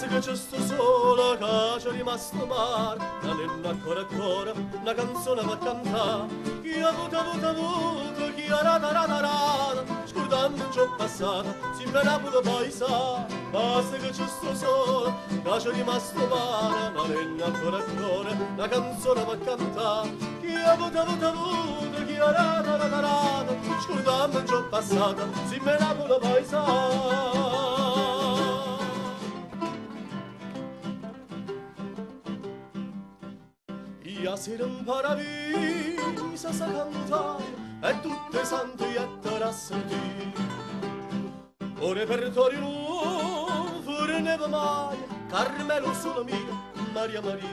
basta che c'è sto sole che c'è rimasto mare, la nenna ancora, una canzone per cantare, chi ha avuto, chi ha rata, scordando un giorno passato, si me la può paesare, basta che c'è sto sole che c'è rimasto mare, la nenna ancora, una canzone per cantare, chi ha avuto, chi ha rata, scordando un giorno passato, si me la può paesare. Ia sera in paradiso sa cantare e tutte sante e a sentire. O repertorio non forneva mai Carmelo solo mio, Maria Maria.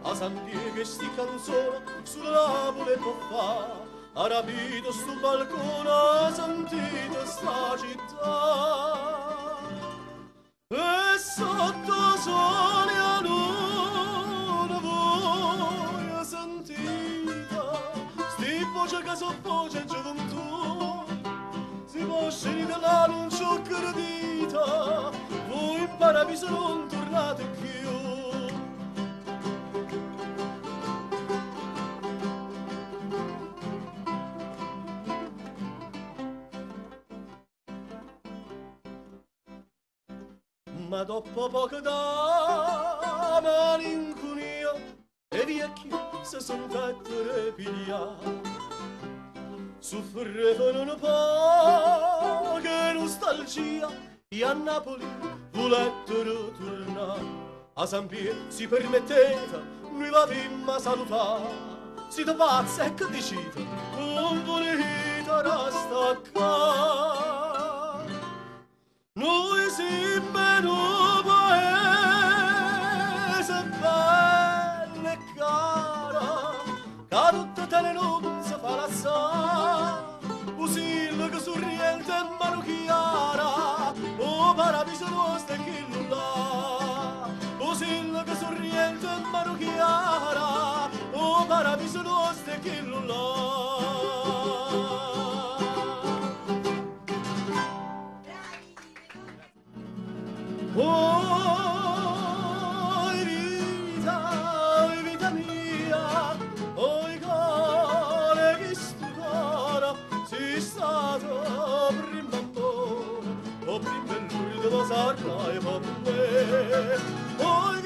A sentire che sti canzone sulla pule può fare, ha rapito sto balcone, ha sentito sta città. E sotto sole a luna voi sentita, sti voce che so voce gioventù, si può scegliere là non c'ho credita, voi in paradiso non tornate più. Ma dopo poco da malinconia e vecchio si son fatto ripigliare, soffrevano un po' che nostalgia e a Napoli volettero tornare. A San Pietro si permetteva nuova prima salutare, si da pazza e che dicite non volete rastaccare. Noi siamo un paese bello e caro, che tutte te non si fa lassare, usillo che sorriente e mano chiara, o paradiso nostro è chi non l'ha, usillo che sorriente e mano chiara, o paradiso nostro è chi non l'ha. Oi vita mia, oi cuore che stupora, sei stato prima amore, o prima l'ultimo sarà e per me. Oi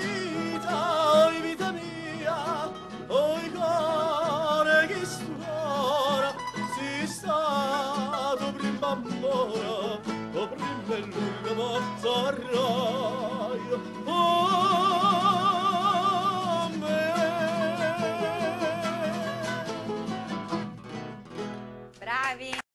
vita mia, oi cuore che stupora, sei stato prima amore, o prima l'ultimo sarà.